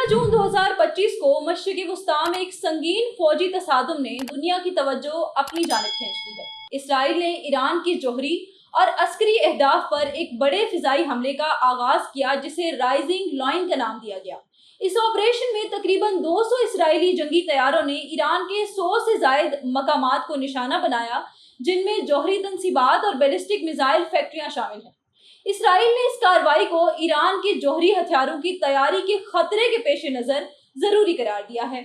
जून 2025 को मशरिक़ी वस्ता में एक संगीन फौजी तसादुम ने दुनिया की तवज्जो अपनी जानिब खींच ली है। इसराइल ने ईरान की जोहरी और अस्करी अहदाफ पर एक बड़े फिजाई हमले का आगाज किया, जिसे राइजिंग लायन का नाम दिया गया। इस ऑपरेशन में तकरीबन 200 इसराइली जंगी तैयारों ने ईरान के 100 से जायद मकामात को निशाना बनाया, जिनमें जौहरी तनसीबात और बैलिस्टिक मिसाइल फैक्ट्रियां शामिल हैं। इसराइल ने इस कार्रवाई को ईरान के जौहरी हथियारों की तैयारी के खतरे के पेश नज़र जरूरी करार दिया है।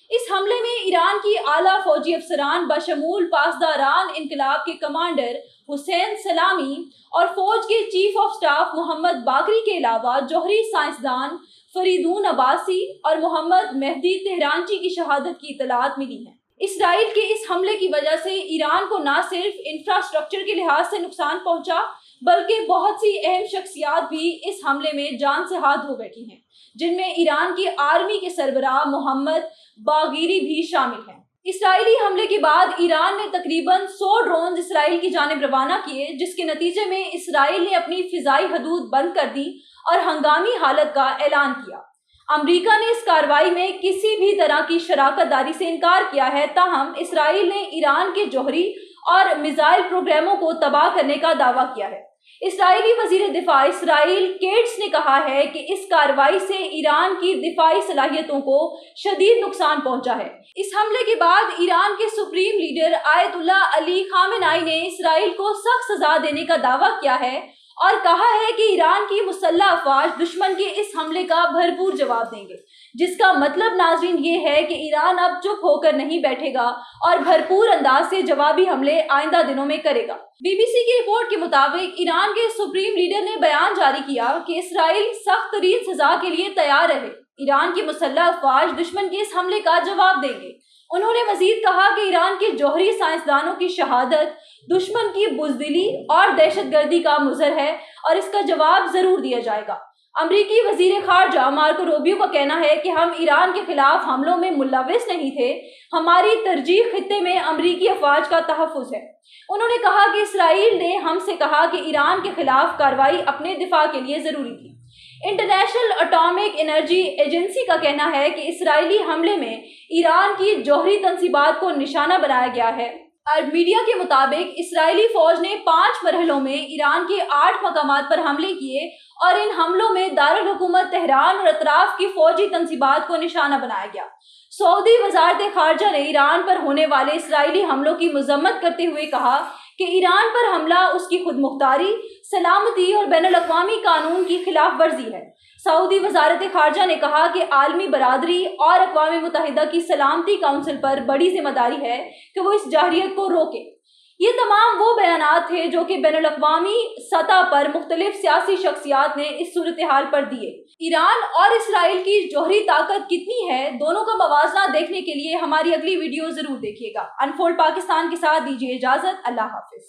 इस हमले में ईरान की आला फौजी अफसरान बशमूल पासदारान इनकलाब के कमांडर हुसैन सलामी और फौज के चीफ ऑफ स्टाफ मोहम्मद बाकरी के अलावा जौहरी साइंसदान फरीदून अब्बासी और मोहम्मद मेहदी तेहरानची की शहादत की इतलात मिली है। इसराइल के इस हमले की वजह से ईरान को न सिर्फ इंफ्रास्ट्रक्चर के लिहाज से नुकसान पहुंचा, बल्कि बहुत सी अहम शख्सियात भी इस हमले में जान से हाथ धो बैठी हैं, जिनमें ईरान की आर्मी के सरबराह मोहम्मद बागीरी भी शामिल हैं। इसराइली हमले के बाद ईरान ने तकरीबन 100 ड्रोन इसराइल की जानिब रवाना किए, जिसके नतीजे में इसराइल ने अपनी फिजाई हदूद बंद कर दी और हंगामी हालत का ऐलान किया। अमेरिका ने इस कार्रवाई में किसी भी तरह की शराकत दारी से इनकार किया है, ताहम इसराइल ने ईरान के जौहरी और मिसाइल प्रोग्रामों को तबाह करने का दावा किया है। इसराइली वजीर दिफा इसराइल केट्स ने कहा है कि इस कार्रवाई से ईरान की दिफाई सलाहियतों को शदीद नुकसान पहुंचा है। इस हमले के बाद ईरान के सुप्रीम लीडर आयतुल्ला अली खामेनाई ने इसराइल को सख्त सजा देने का दावा किया है और कहा है कि ईरान की मुसल्लह अफवाज दुश्मन के इस हमले का भरपूर जवाब देंगे, जिसका मतलब नाज़रीन ये है कि ईरान अब चुप होकर नहीं बैठेगा और भरपूर अंदाज से जवाबी हमले आइंदा दिनों में करेगा। बीबीसी की रिपोर्ट के मुताबिक ईरान के सुप्रीम लीडर ने बयान जारी किया कि इसराइल सख्त तरीन सजा के लिए तैयार रहे। ईरान की मुसल्लह अफवाज दुश्मन के इस हमले का जवाब देंगे। उन्होंने मजीद कहा कि ईरान के जौहरी साइंसदानों की शहादत दुश्मन की बुज़दिली और दहशतगर्दी का मुज़र है और इसका जवाब जरूर दिया जाएगा। अमरीकी वजीर खारजा मार्को रूबियो का कहना है कि हम ईरान के खिलाफ हमलों में मुलविस नहीं थे, हमारी तरजीह खित्ते में अमरीकी अफवाज का तहफ़्फ़ुज़ है। उन्होंने कहा कि इसराइल ने हमसे कहा कि ईरान के खिलाफ कार्रवाई अपने दिफा के लिए जरूरी थी। इंटरनेशनल एटॉमिक एनर्जी एजेंसी का कहना है कि इसराइली हमले में ईरान की जौहरी तनसीबात को निशाना बनाया गया है। अरब मीडिया के मुताबिक इसराइली फौज ने 5 मरहलों में ईरान के 8 मकामात पर हमले किए और इन हमलों में दारुल हुकूमत तेहरान और अतराफ की फौजी तनसीबात को निशाना बनाया गया। सऊदी वजारत खारजा ने ईरान पर होने वाले इसराइली हमलों की मजम्मत करते हुए कहा कि ईरान पर हमला उसकी खुद मुख्तारी, सलामती और बैनुल-अक़वामी कानून की खिलाफ वर्जी है। सऊदी वजारत खारजा ने कहा कि आलमी बरादरी और अक़वाम मुत्तहिदा की सलामती काउंसिल पर बड़ी जिम्मेदारी है कि वो इस जाहिरियत को रोके। ये तमाम वो बयानात थे जो कि बैनुल-अक़वामी सतह पर मुख्तलिफ सियासी शख्सियात ने इस सूरत हाल पर दिए। ईरान और इसराइल की जौहरी ताकत कितनी है, दोनों का मवाजना देखने के लिए हमारी अगली वीडियो जरूर देखिएगा। अनफोल्ड पाकिस्तान के साथ दीजिए इजाजत। अल्लाह हाफिज।